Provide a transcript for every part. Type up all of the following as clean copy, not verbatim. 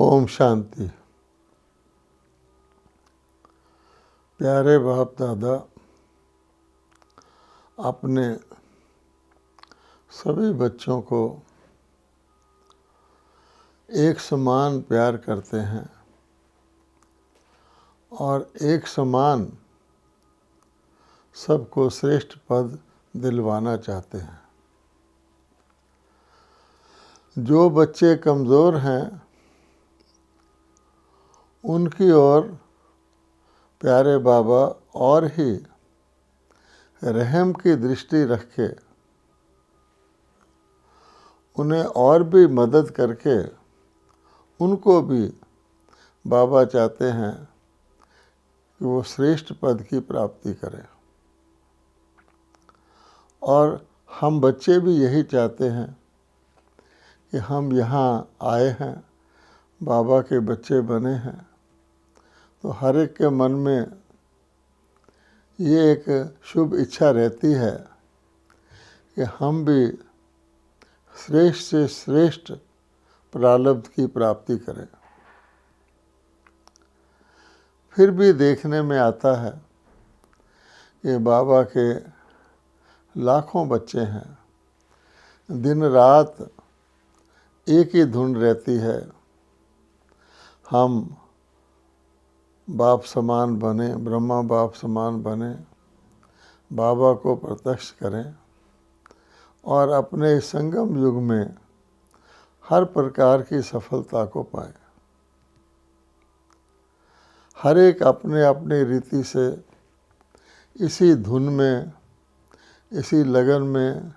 ओम शांति। प्यारे बाप दादा अपने सभी बच्चों को एक समान प्यार करते हैं और एक समान सबको श्रेष्ठ पद दिलवाना चाहते हैं। जो बच्चे कमज़ोर हैं उनकी ओर प्यारे बाबा और ही रहम की दृष्टि रख के उन्हें और भी मदद करके उनको भी बाबा चाहते हैं कि वो श्रेष्ठ पद की प्राप्ति करें। और हम बच्चे भी यही चाहते हैं कि हम यहाँ आए हैं, बाबा के बच्चे बने हैं, तो हर एक के मन में ये एक शुभ इच्छा रहती है कि हम भी श्रेष्ठ से श्रेष्ठ प्रारब्ध की प्राप्ति करें। फिर भी देखने में आता है कि बाबा के लाखों बच्चे हैं, दिन रात एक ही धुन रहती है, हम बाप समान बने, ब्रह्मा बाप समान बने, बाबा को प्रत्यक्ष करें और अपने संगम युग में हर प्रकार की सफलता को पाएं। हर एक अपने अपने रीति से इसी धुन में, इसी लगन में,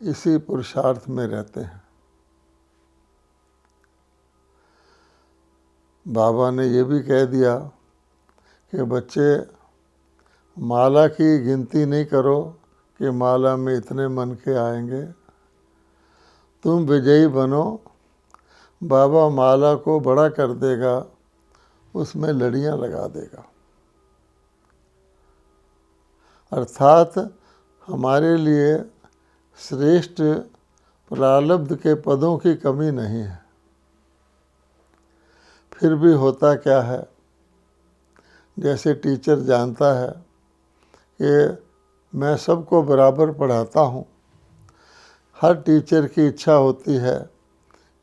इसी पुरुषार्थ में रहते हैं। बाबा ने ये भी कह दिया कि बच्चे माला की गिनती नहीं करो कि माला में इतने मन के आएंगे, तुम विजयी बनो, बाबा माला को बड़ा कर देगा, उसमें लड़ियाँ लगा देगा। अर्थात हमारे लिए श्रेष्ठ प्रारब्ध के पदों की कमी नहीं है। फिर भी होता क्या है, जैसे टीचर जानता है कि मैं सबको बराबर पढ़ाता हूँ, हर टीचर की इच्छा होती है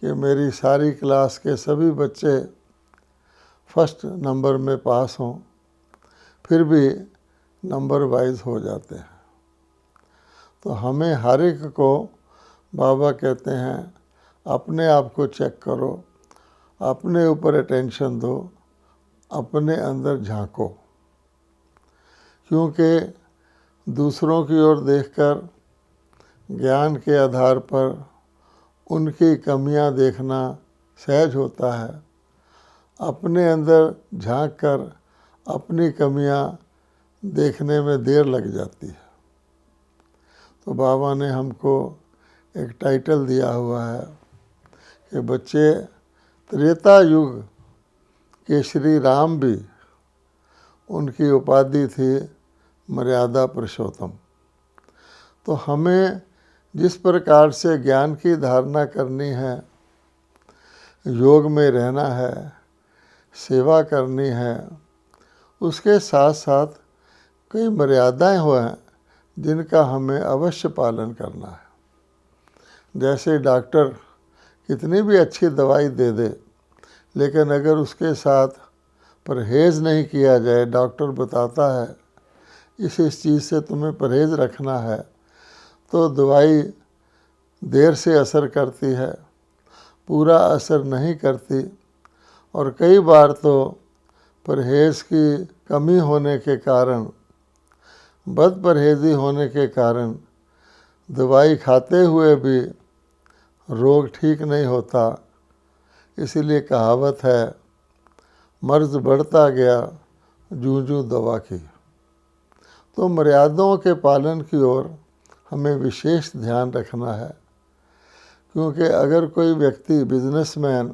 कि मेरी सारी क्लास के सभी बच्चे फर्स्ट नंबर में पास हों, फिर भी नंबर वाइज हो जाते हैं। तो हमें हर एक को बाबा कहते हैं अपने आप को चेक करो, अपने ऊपर अटेंशन दो, अपने अंदर झांको, क्योंकि दूसरों की ओर देखकर ज्ञान के आधार पर उनकी कमियां देखना सहज होता है। अपने अंदर झांक कर अपनी कमियां देखने में देर लग जाती है। तो बाबा ने हमको एक टाइटल दिया हुआ है कि बच्चे, त्रेता युग के श्री राम भी, उनकी उपाधि थी मर्यादा पुरुषोत्तम। तो हमें जिस प्रकार से ज्ञान की धारणा करनी है, योग में रहना है, सेवा करनी है, उसके साथ साथ कई मर्यादाएं हैं जिनका हमें अवश्य पालन करना है। जैसे डॉक्टर कितनी भी अच्छी दवाई दे दे, लेकिन अगर उसके साथ परहेज़ नहीं किया जाए, डॉक्टर बताता है इस चीज़ से तुम्हें परहेज़ रखना है, तो दवाई देर से असर करती है, पूरा असर नहीं करती। और कई बार तो परहेज़ की कमी होने के कारण, बद परहेज़ी होने के कारण दवाई खाते हुए भी रोग ठीक नहीं होता। इसीलिए कहावत है, मर्ज बढ़ता गया जूं जूं दवा की। तो मर्यादाओं के पालन की ओर हमें विशेष ध्यान रखना है, क्योंकि अगर कोई व्यक्ति बिजनेसमैन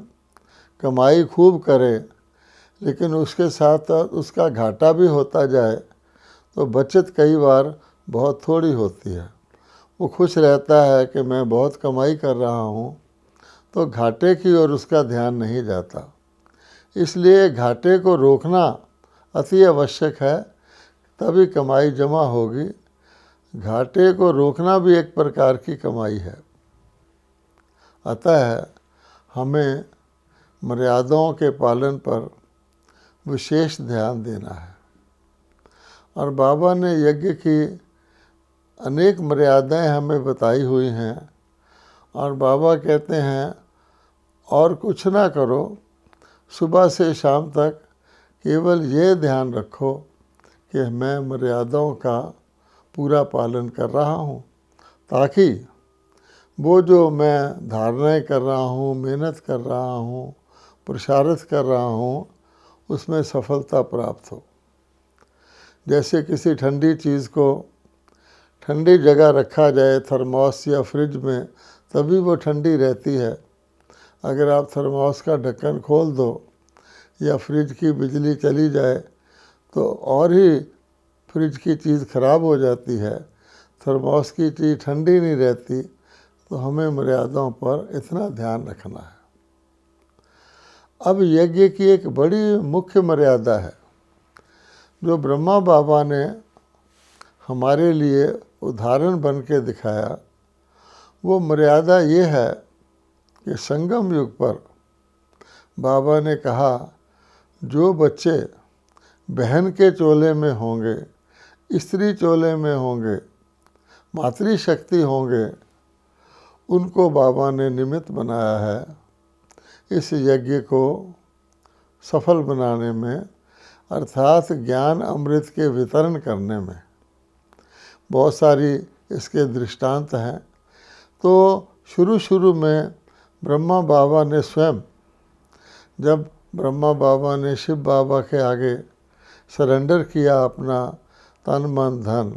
कमाई खूब करे लेकिन उसके साथ उसका घाटा भी होता जाए तो बचत कई बार बहुत थोड़ी होती है। वो खुश रहता है कि मैं बहुत कमाई कर रहा हूँ, तो घाटे की ओर उसका ध्यान नहीं जाता। इसलिए घाटे को रोकना अति आवश्यक है, तभी कमाई जमा होगी। घाटे को रोकना भी एक प्रकार की कमाई है। अतः हमें मर्यादाओं के पालन पर विशेष ध्यान देना है। और बाबा ने यज्ञ की अनेक मर्यादाएं हमें बताई हुई हैं। और बाबा कहते हैं और कुछ ना करो, सुबह से शाम तक केवल ये ध्यान रखो कि मैं मर्यादाओं का पूरा पालन कर रहा हूँ, ताकि वो जो मैं धारणाएं कर रहा हूँ, मेहनत कर रहा हूँ, पुरुषार्थ कर रहा हूँ, उसमें सफलता प्राप्त हो। जैसे किसी ठंडी चीज़ को ठंडी जगह रखा जाए, थर्मोस या फ्रिज में, तभी वो ठंडी रहती है। अगर आप थर्मोस का ढक्कन खोल दो या फ्रिज की बिजली चली जाए तो और ही फ्रिज की चीज़ खराब हो जाती है, थर्मोस की चीज़ ठंडी नहीं रहती। तो हमें मर्यादाओं पर इतना ध्यान रखना है। अब यज्ञ की एक बड़ी मुख्य मर्यादा है जो ब्रह्मा बाबा ने हमारे लिए उदाहरण बन के दिखाया। वो मर्यादा ये है कि संगम युग पर बाबा ने कहा, जो बच्चे बहन के चोले में होंगे, स्त्री चोले में होंगे, मातृशक्ति होंगे, उनको बाबा ने निमित्त बनाया है इस यज्ञ को सफल बनाने में, अर्थात ज्ञान अमृत के वितरण करने में। बहुत सारी इसके दृष्टांत हैं। तो शुरू में ब्रह्मा बाबा ने स्वयं, जब ब्रह्मा बाबा ने शिव बाबा के आगे सरेंडर किया अपना तन मन धन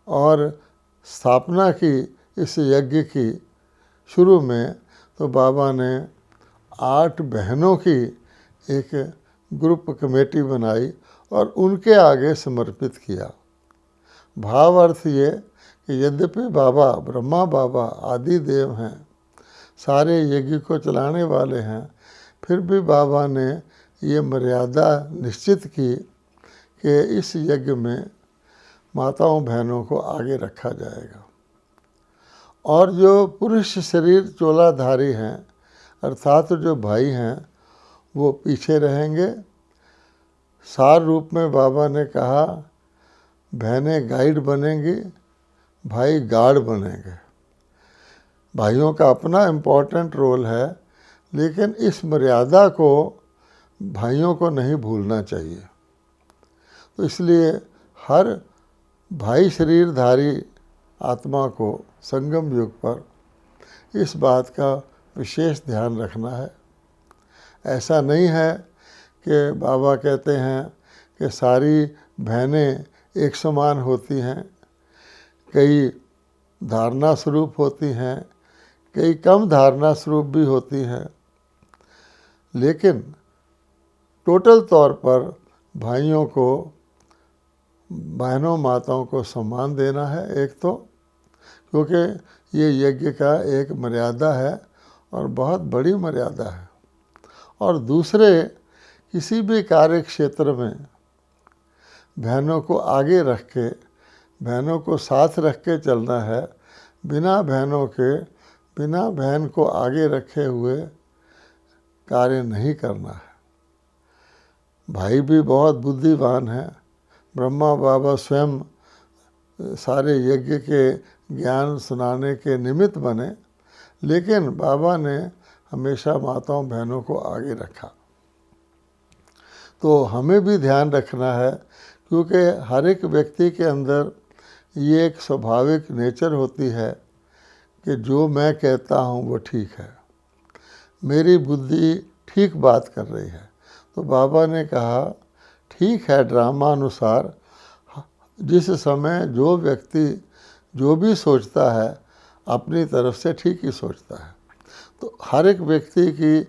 और स्थापना की इस यज्ञ की शुरू में, तो बाबा ने 8 बहनों की एक ग्रुप कमेटी बनाई और उनके आगे समर्पित किया। भाव अर्थ ये कि यद्यपि बाबा ब्रह्मा बाबा आदि देव हैं, सारे यज्ञ को चलाने वाले हैं, फिर भी बाबा ने ये मर्यादा निश्चित की कि इस यज्ञ में माताओं बहनों को आगे रखा जाएगा और जो पुरुष शरीर चोलाधारी हैं, अर्थात जो भाई हैं, वो पीछे रहेंगे। सार रूप में बाबा ने कहा, बहनें गाइड बनेंगी, भाई गार्ड बनेंगे। भाइयों का अपना इम्पोर्टेंट रोल है, लेकिन इस मर्यादा को भाइयों को नहीं भूलना चाहिए। तो इसलिए हर भाई शरीरधारी आत्मा को संगम युग पर इस बात का विशेष ध्यान रखना है। ऐसा नहीं है कि बाबा कहते हैं कि सारी बहनें एक समान होती हैं, कई धारणा स्वरूप होती हैं, कई कम धारणा स्वरूप भी होती हैं, लेकिन टोटल तौर पर भाइयों को, बहनों माताओं को सम्मान देना है। एक तो क्योंकि ये यज्ञ का एक मर्यादा है और बहुत बड़ी मर्यादा है। और दूसरे, किसी भी कार्य क्षेत्र में बहनों को आगे रख के, बहनों को साथ रख के चलना है। बिना बहनों के, बिना बहन को आगे रखे हुए कार्य नहीं करना है। भाई भी बहुत बुद्धिमान है। ब्रह्मा बाबा स्वयं सारे यज्ञ के ज्ञान सुनाने के निमित्त बने, लेकिन बाबा ने हमेशा माताओं बहनों को आगे रखा। तो हमें भी ध्यान रखना है, क्योंकि हर एक व्यक्ति के अंदर ये एक स्वाभाविक नेचर होती है कि जो मैं कहता हूँ वो ठीक है, मेरी बुद्धि ठीक बात कर रही है। तो बाबा ने कहा, ठीक है, ड्रामा अनुसार जिस समय जो व्यक्ति जो भी सोचता है अपनी तरफ से ठीक ही सोचता है। तो हर एक व्यक्ति की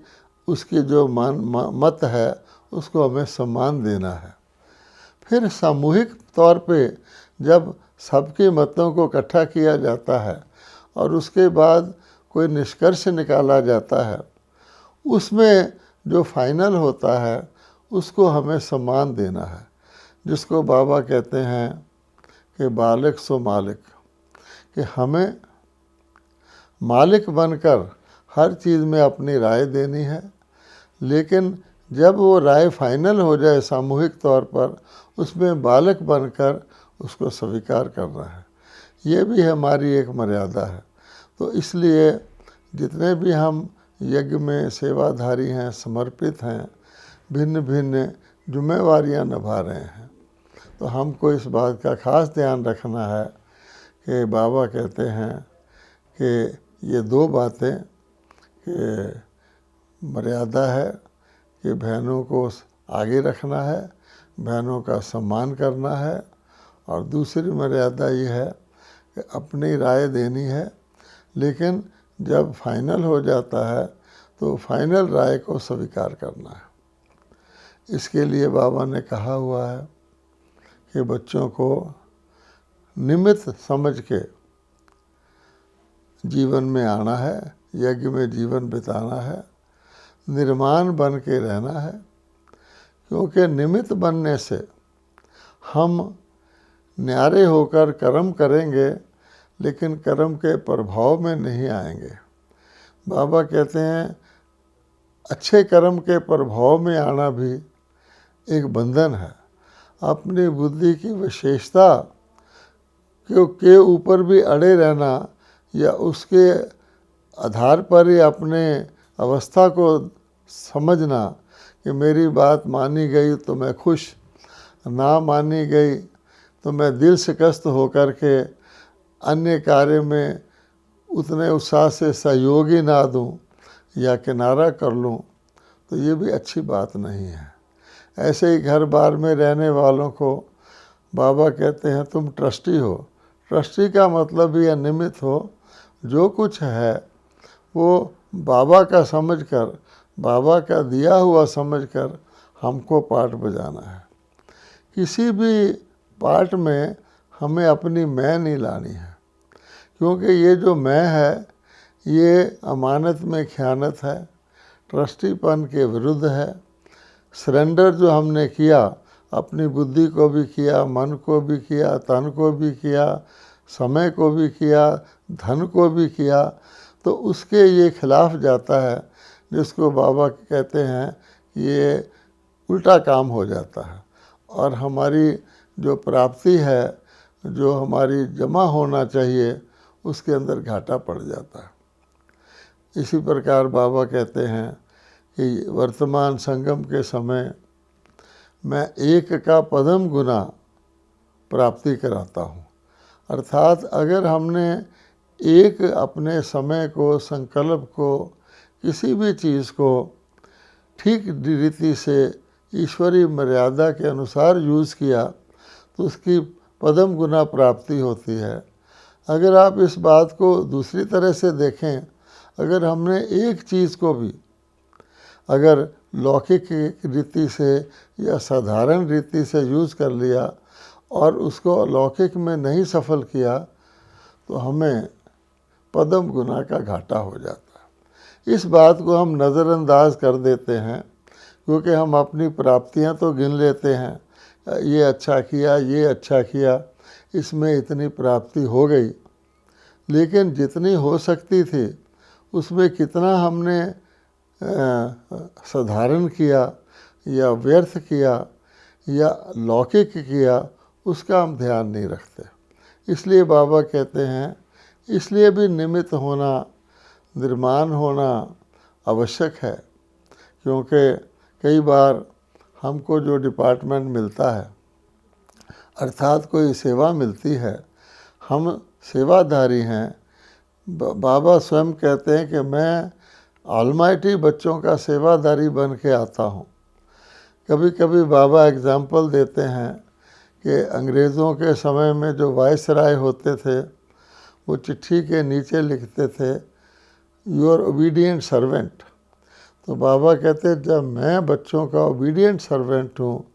उसकी जो मत है उसको हमें सम्मान देना है। फिर सामूहिक तौर पे जब सबके मतों को इकट्ठा किया जाता है और उसके बाद कोई निष्कर्ष निकाला जाता है, उसमें जो फाइनल होता है उसको हमें सम्मान देना है, जिसको बाबा कहते हैं कि बालिक सो मालिक, कि हमें मालिक बनकर हर चीज़ में अपनी राय देनी है, लेकिन जब वो राय फाइनल हो जाए सामूहिक तौर पर, उसमें बालक बनकर उसको स्वीकार करना है। ये भी हमारी एक मर्यादा है। तो इसलिए जितने भी हम यज्ञ में सेवाधारी हैं, समर्पित हैं, भिन्न भिन्न जिम्मेवारियां निभा रहे हैं, तो हमको इस बात का खास ध्यान रखना है कि बाबा कहते हैं कि ये दो बातें कि मर्यादा है कि बहनों को आगे रखना है, बहनों का सम्मान करना है, और दूसरी मर्यादा ये है कि अपनी राय देनी है, लेकिन जब फाइनल हो जाता है तो फाइनल राय को स्वीकार करना है। इसके लिए बाबा ने कहा हुआ है कि बच्चों को निमित्त समझ के जीवन में आना है, यज्ञ में जीवन बिताना है, निर्माण बन के रहना है, क्योंकि निमित्त बनने से हम न्यारे होकर कर्म करेंगे, लेकिन कर्म के प्रभाव में नहीं आएंगे। बाबा कहते हैं अच्छे कर्म के प्रभाव में आना भी एक बंधन है। अपनी बुद्धि की विशेषता के ऊपर भी अड़े रहना, या उसके आधार पर ही अपने अवस्था को समझना कि मेरी बात मानी गई तो मैं खुश, ना मानी गई तो मैं दिल शिकस्त होकर के अन्य कार्य में उतने उत्साह से सहयोगी ना दूं या किनारा कर लूं, तो ये भी अच्छी बात नहीं है। ऐसे ही घर बार में रहने वालों को बाबा कहते हैं तुम ट्रस्टी हो। ट्रस्टी का मतलब यह निमित्त हो, जो कुछ है वो बाबा का समझकर, बाबा का दिया हुआ समझकर हमको पार्ट बजाना है। किसी भी पार्ट में हमें अपनी मैं नहीं लानी है, क्योंकि ये जो मैं है ये अमानत में ख़यानत है, ट्रस्टीपन के विरुद्ध है। सरेंडर जो हमने किया, अपनी बुद्धि को भी किया, मन को भी किया, तन को भी किया, समय को भी किया, धन को भी किया, तो उसके ये खिलाफ जाता है, जिसको बाबा कहते हैं ये उल्टा काम हो जाता है, और हमारी जो प्राप्ति है, जो हमारी जमा होना चाहिए, उसके अंदर घाटा पड़ जाता है। इसी प्रकार बाबा कहते हैं कि वर्तमान संगम के समय मैं एक का पदम गुना प्राप्ति कराता हूँ। अर्थात अगर हमने एक अपने समय को, संकल्प को, किसी भी चीज़ को ठीक रीति से ईश्वरीय मर्यादा के अनुसार यूज़ किया, तो उसकी पदम गुना प्राप्ति होती है। अगर आप इस बात को दूसरी तरह से देखें, अगर हमने एक चीज़ को भी अगर लौकिक रीति से या साधारण रीति से यूज़ कर लिया और उसको लौकिक में नहीं सफल किया, तो हमें पदम गुना का घाटा हो जाता है। इस बात को हम नज़रअंदाज कर देते हैं, क्योंकि हम अपनी प्राप्तियां तो गिन लेते हैं, ये अच्छा किया, ये अच्छा किया, इसमें इतनी प्राप्ति हो गई, लेकिन जितनी हो सकती थी उसमें कितना हमने साधारण किया या व्यर्थ किया या लौकिक किया, उसका हम ध्यान नहीं रखते। इसलिए बाबा कहते हैं इसलिए भी निमित्त होना, निर्माण होना आवश्यक है, क्योंकि कई बार हमको जो डिपार्टमेंट मिलता है, अर्थात कोई सेवा मिलती है, हम सेवाधारी हैं। बाबा स्वयं कहते हैं कि मैं ऑलमाइटी बच्चों का सेवाधारी बन के आता हूँ। कभी कभी बाबा एग्जाम्पल देते हैं कि अंग्रेज़ों के समय में जो वायसराय होते थे, वो चिट्ठी के नीचे लिखते थे योर ओबीडियंट सर्वेंट। तो बाबा कहते जब मैं बच्चों का ओबीडियंट सर्वेंट हूँ,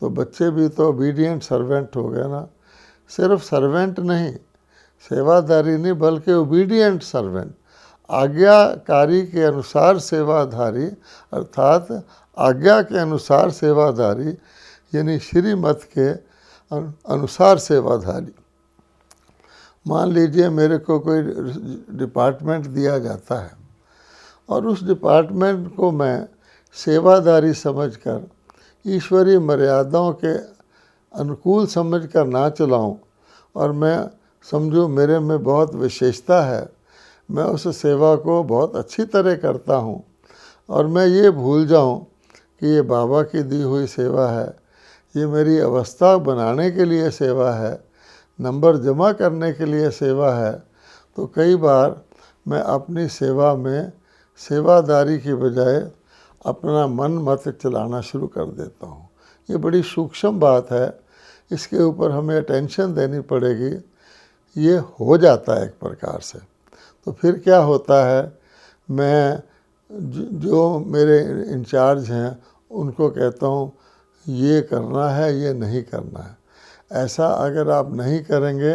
तो बच्चे भी तो ओबीडियंट सर्वेंट हो गए ना। सिर्फ सर्वेंट नहीं, सेवादारी नहीं, बल्कि ओबीडियंट सर्वेंट। आज्ञाकारी के अनुसार सेवाधारी, अर्थात आज्ञा के अनुसार सेवाधारी, यानी श्रीमत के अनुसार सेवाधारी। मान लीजिए मेरे को कोई डिपार्टमेंट दिया जाता है और उस डिपार्टमेंट को मैं सेवादारी समझकर ईश्वरीय मर्यादाओं के अनुकूल समझकर ना चलाऊं और मैं समझूं मेरे में बहुत विशेषता है, मैं उस सेवा को बहुत अच्छी तरह करता हूं और मैं ये भूल जाऊं कि ये बाबा की दी हुई सेवा है, ये मेरी अवस्था बनाने के लिए सेवा है, नंबर जमा करने के लिए सेवा है, तो कई बार मैं अपनी सेवा में सेवादारी की बजाय अपना मन मत चलाना शुरू कर देता हूँ। ये बड़ी सूक्ष्म बात है, इसके ऊपर हमें अटेंशन देनी पड़ेगी। ये हो जाता है एक प्रकार से। तो फिर क्या होता है, मैं जो मेरे इंचार्ज हैं उनको कहता हूँ ये करना है, ये नहीं करना है। ऐसा अगर आप नहीं करेंगे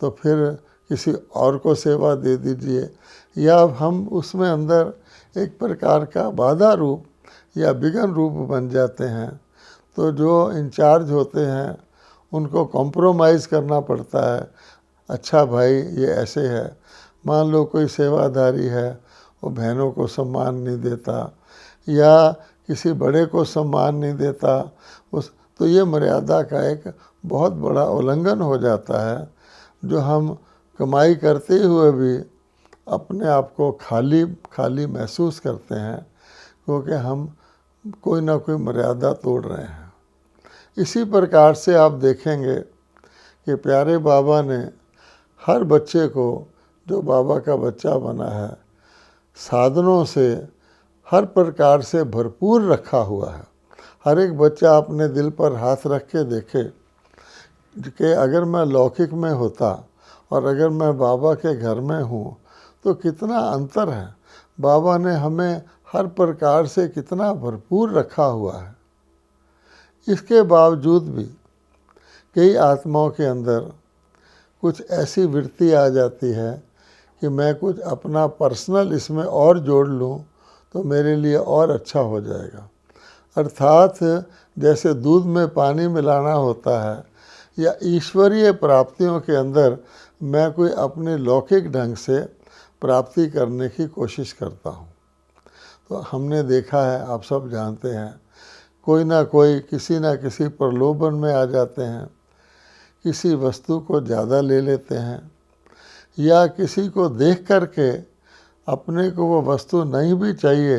तो फिर किसी और को सेवा दे दीजिए, या हम उसमें अंदर एक प्रकार का बाधा रूप या विघ्न रूप बन जाते हैं। तो जो इंचार्ज होते हैं उनको कॉम्प्रोमाइज़ करना पड़ता है। अच्छा भाई ये ऐसे है, मान लो कोई सेवादारी है, वो बहनों को सम्मान नहीं देता या किसी बड़े को सम्मान नहीं देता, तो ये मर्यादा का एक बहुत बड़ा उल्लंघन हो जाता है, जो हम कमाई करते हुए भी अपने आप को खाली खाली महसूस करते हैं, क्योंकि हम कोई ना कोई मर्यादा तोड़ रहे हैं। इसी प्रकार से आप देखेंगे कि प्यारे बाबा ने हर बच्चे को, जो बाबा का बच्चा बना है, साधनों से हर प्रकार से भरपूर रखा हुआ है। हर एक बच्चा अपने दिल पर हाथ रख के देखे कि अगर मैं लौकिक में होता और अगर मैं बाबा के घर में हूँ तो कितना अंतर है। बाबा ने हमें हर प्रकार से कितना भरपूर रखा हुआ है। इसके बावजूद भी कई आत्माओं के अंदर कुछ ऐसी वृत्ति आ जाती है कि मैं कुछ अपना पर्सनल इसमें और जोड़ लूँ तो मेरे लिए और अच्छा हो जाएगा। अर्थात जैसे दूध में पानी मिलाना होता है, या ईश्वरीय प्राप्तियों के अंदर मैं कोई अपने लौकिक ढंग से प्राप्ति करने की कोशिश करता हूँ। तो हमने देखा है, आप सब जानते हैं, कोई ना कोई किसी ना किसी प्रलोभन में आ जाते हैं, किसी वस्तु को ज़्यादा ले लेते हैं, या किसी को देख करके अपने को वो वस्तु नहीं भी चाहिए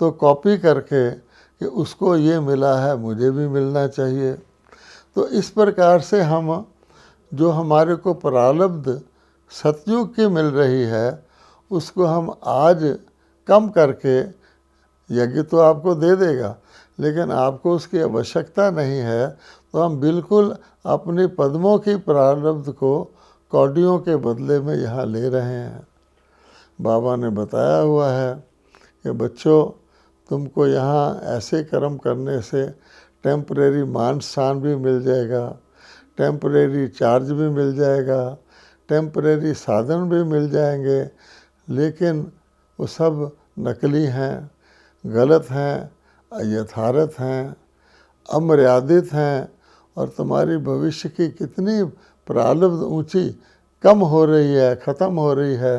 तो कॉपी करके कि उसको ये मिला है मुझे भी मिलना चाहिए। तो इस प्रकार से हम जो हमारे को प्रारब्ध सतयुग की मिल रही है उसको हम आज कम करके, यज्ञ तो आपको दे देगा लेकिन आपको उसकी आवश्यकता नहीं है, तो हम बिल्कुल अपनी पद्मों की प्रारब्ध को कौडियों के बदले में यहाँ ले रहे हैं। बाबा ने बताया हुआ है कि बच्चों, तुमको यहाँ ऐसे कर्म करने से टेम्परेरी मान सम्मान भी मिल जाएगा, टेम्परेरी चार्ज भी मिल जाएगा, टेम्परेरी साधन भी मिल जाएंगे, लेकिन वो सब नकली हैं, गलत हैं, अयथार्थ हैं, अमर्यादित हैं, और तुम्हारी भविष्य की कितनी प्रारब्ध ऊंची कम हो रही है, ख़त्म हो रही है,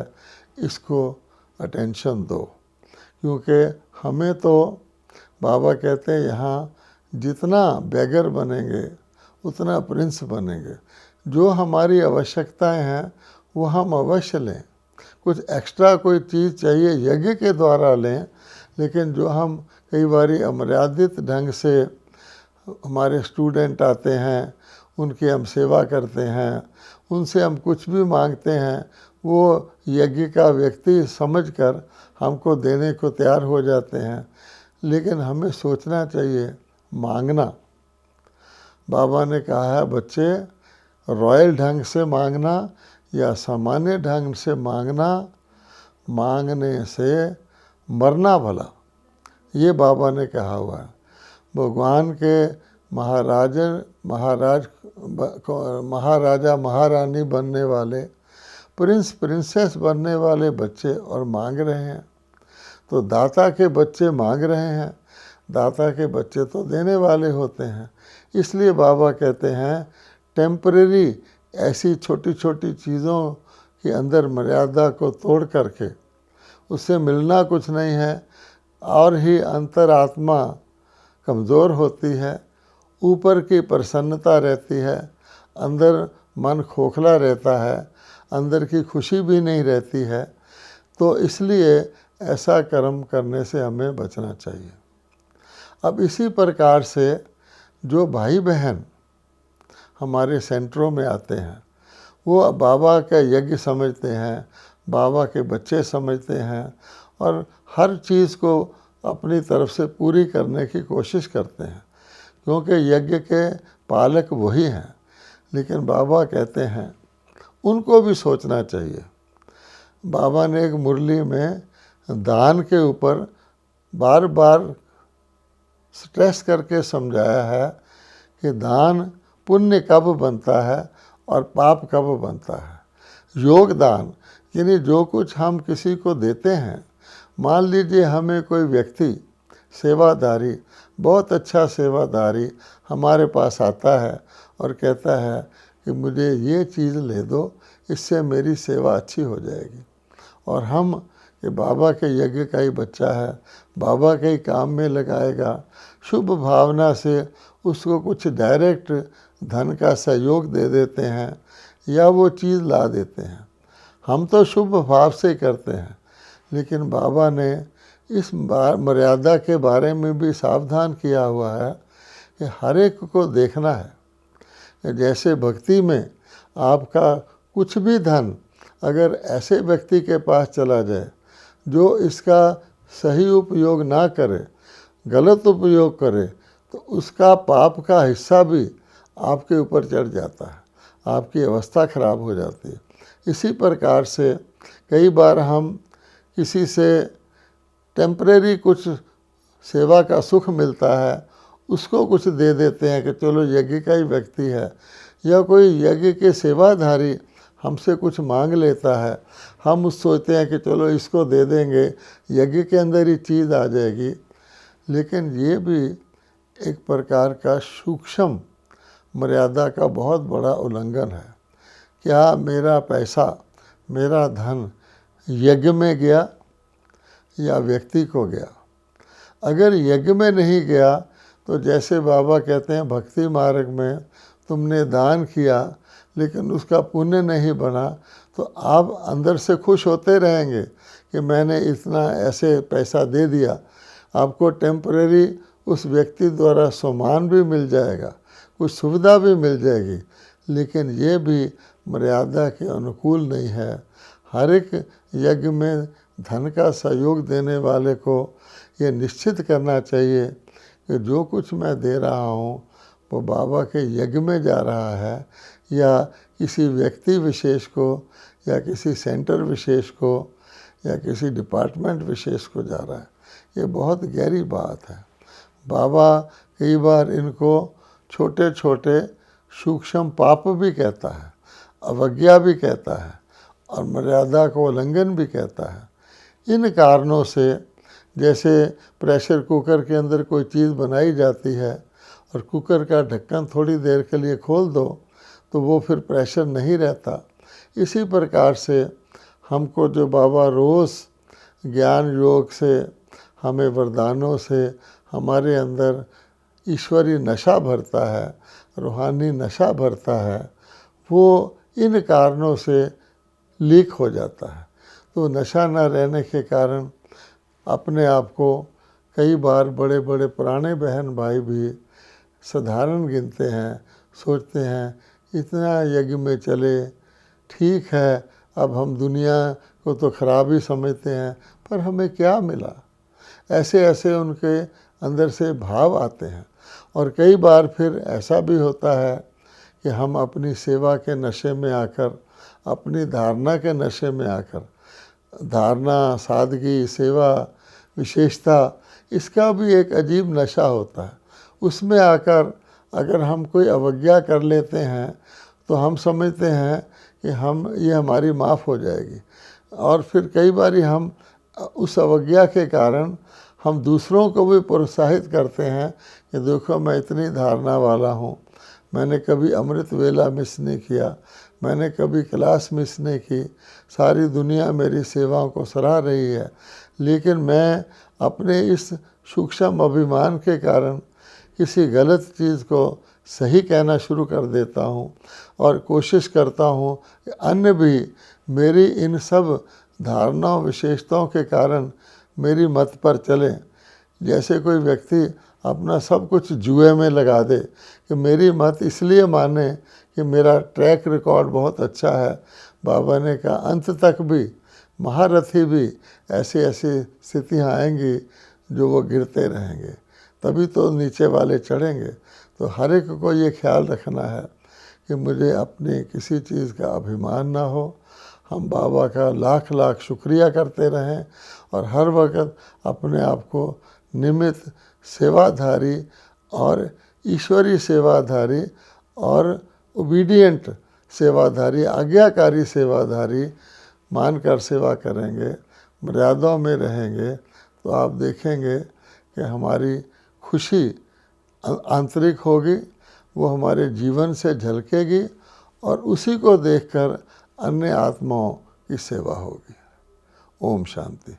इसको अटेंशन दो। क्योंकि हमें तो बाबा कहते हैं यहाँ जितना बेगर बनेंगे उतना प्रिंस बनेंगे। जो हमारी आवश्यकताएं हैं वो हम अवश्य लें, कुछ एक्स्ट्रा कोई चीज़ चाहिए यज्ञ के द्वारा लें, लेकिन जो हम कई बारी अमर्यादित ढंग से, हमारे स्टूडेंट आते हैं उनकी हम सेवा करते हैं, उनसे हम कुछ भी मांगते हैं, वो यज्ञ का व्यक्ति समझकर हमको देने को तैयार हो जाते हैं। लेकिन हमें सोचना चाहिए, मांगना, बाबा ने कहा है बच्चे, रॉयल ढंग से मांगना या सामान्य ढंग से मांगना, मांगने से मरना भला, ये बाबा ने कहा हुआ है। भगवान के महाराजा महारानी बनने वाले प्रिंस प्रिंसेस बनने वाले बच्चे और मांग रहे हैं। तो दाता के बच्चे मांग रहे हैं, दाता के बच्चे तो देने वाले होते हैं। इसलिए बाबा कहते हैं टेम्परेरी ऐसी छोटी छोटी चीज़ों के अंदर मर्यादा को तोड़ करके, उससे मिलना कुछ नहीं है और ही अंतरात्मा कमज़ोर होती है, ऊपर की प्रसन्नता रहती है, अंदर मन खोखला रहता है, अंदर की खुशी भी नहीं रहती है। तो इसलिए ऐसा कर्म करने से हमें बचना चाहिए। अब इसी प्रकार से जो भाई बहन हमारे सेंटरों में आते हैं वो बाबा का यज्ञ समझते हैं, बाबा के बच्चे समझते हैं और हर चीज़ को अपनी तरफ से पूरी करने की कोशिश करते हैं, क्योंकि यज्ञ के पालक वही हैं। लेकिन बाबा कहते हैं उनको भी सोचना चाहिए। बाबा ने एक मुरली में दान के ऊपर बार बार स्ट्रेस करके समझाया है कि दान पुण्य कब बनता है और पाप कब बनता है। योगदान यानी जो कुछ हम किसी को देते हैं, मान लीजिए हमें कोई व्यक्ति सेवादारी, बहुत अच्छा सेवादारी हमारे पास आता है और कहता है कि मुझे ये चीज़ ले दो, इससे मेरी सेवा अच्छी हो जाएगी, और हम कि बाबा के यज्ञ का ही बच्चा है, बाबा के ही काम में लगाएगा, शुभ भावना से उसको कुछ डायरेक्ट धन का सहयोग दे देते हैं या वो चीज़ ला देते हैं। हम तो शुभ भाव से करते हैं, लेकिन बाबा ने इस मर्यादा के बारे में भी सावधान किया हुआ है कि हर एक को देखना है। जैसे भक्ति में आपका कुछ भी धन अगर ऐसे व्यक्ति के पास चला जाए जो इसका सही उपयोग ना करे, गलत उपयोग करे, तो उसका पाप का हिस्सा भी आपके ऊपर चढ़ जाता है, आपकी अवस्था खराब हो जाती है। इसी प्रकार से कई बार हम किसी से टेम्परेरी कुछ सेवा का सुख मिलता है, उसको कुछ दे देते हैं कि चलो यज्ञ का ही व्यक्ति है, या कोई यज्ञ के सेवाधारी हमसे कुछ मांग लेता है, हम उस सोचते हैं कि चलो इसको दे देंगे, यज्ञ के अंदर ही चीज़ आ जाएगी। लेकिन ये भी एक प्रकार का सूक्ष्म मर्यादा का बहुत बड़ा उल्लंघन है। क्या मेरा पैसा, मेरा धन यज्ञ में गया या व्यक्ति को गया? अगर यज्ञ में नहीं गया तो जैसे बाबा कहते हैं भक्ति मार्ग में तुमने दान किया लेकिन उसका पुण्य नहीं बना, तो आप अंदर से खुश होते रहेंगे कि मैंने इतना ऐसे पैसा दे दिया। आपको टेम्परेरी उस व्यक्ति द्वारा सम्मान भी मिल जाएगा, कुछ सुविधा भी मिल जाएगी, लेकिन ये भी मर्यादा के अनुकूल नहीं है। हर एक यज्ञ में धन का सहयोग देने वाले को ये निश्चित करना चाहिए कि जो कुछ मैं दे रहा हूँ वो बाबा के यज्ञ में जा रहा है या किसी व्यक्ति विशेष को या किसी सेंटर विशेष को या किसी डिपार्टमेंट विशेष को जा रहा है। ये बहुत गहरी बात है। बाबा कई बार इनको छोटे छोटे सूक्ष्म पाप भी कहता है, अवज्ञा भी कहता है और मर्यादा को उल्लंघन भी कहता है। इन कारणों से जैसे प्रेशर कुकर के अंदर कोई चीज़ बनाई जाती है और कुकर का ढक्कन थोड़ी देर के लिए खोल दो तो वो फिर प्रेशर नहीं रहता। इसी प्रकार से हमको जो बाबा रोज़ ज्ञान योग से, हमें वरदानों से हमारे अंदर ईश्वरीय नशा भरता है, रूहानी नशा भरता है, वो इन कारणों से लीक हो जाता है। तो नशा न रहने के कारण अपने आप को कई बार बड़े बड़े पुराने बहन भाई भी साधारण गिनते हैं, सोचते हैं इतना यज्ञ में चले, ठीक है, अब हम दुनिया को तो ख़राब ही समझते हैं, पर हमें क्या मिला? ऐसे ऐसे उनके अंदर से भाव आते हैं। और कई बार फिर ऐसा भी होता है कि हम अपनी सेवा के नशे में आकर, अपनी धारणा के नशे में आकर, धारणा, सादगी, सेवा, विशेषता, इसका भी एक अजीब नशा होता है। उसमें आकर अगर हम कोई अवज्ञा कर लेते हैं तो हम समझते हैं कि ये हमारी माफ़ हो जाएगी। और फिर कई बार हम उस अवज्ञा के कारण हम दूसरों को भी प्रोत्साहित करते हैं कि देखो मैं इतनी धारणा वाला हूँ, मैंने कभी अमृत वेला मिस नहीं किया, मैंने कभी क्लास मिस नहीं की, सारी दुनिया मेरी सेवाओं को सराह रही है, लेकिन मैं अपने इस सूक्ष्म अभिमान के कारण किसी गलत चीज़ को सही कहना शुरू कर देता हूँ और कोशिश करता हूँ कि अन्य भी मेरी इन सब धारणाओं विशेषताओं के कारण मेरी मत पर चलें। जैसे कोई व्यक्ति अपना सब कुछ जुए में लगा दे कि मेरी मत इसलिए माने कि मेरा ट्रैक रिकॉर्ड बहुत अच्छा है। बाबा ने कहा अंत तक भी महारथी भी ऐसी ऐसी स्थितियाँ आएंगी जो वो गिरते रहेंगे, तभी तो नीचे वाले चढ़ेंगे। तो हर एक को ये ख्याल रखना है कि मुझे अपनी किसी चीज़ का अभिमान ना हो। हम बाबा का लाख लाख शुक्रिया करते रहें और हर वक्त अपने आप को निमित्त सेवाधारी और ईश्वरीय सेवाधारी और ओबीडियंट सेवाधारी, आज्ञाकारी सेवाधारी मानकर सेवा करेंगे, मर्यादाओं में रहेंगे, तो आप देखेंगे कि हमारी खुशी आंतरिक होगी, वो हमारे जीवन से झलकेगी और उसी को देखकर अन्य आत्माओं की सेवा होगी। ओम शांति।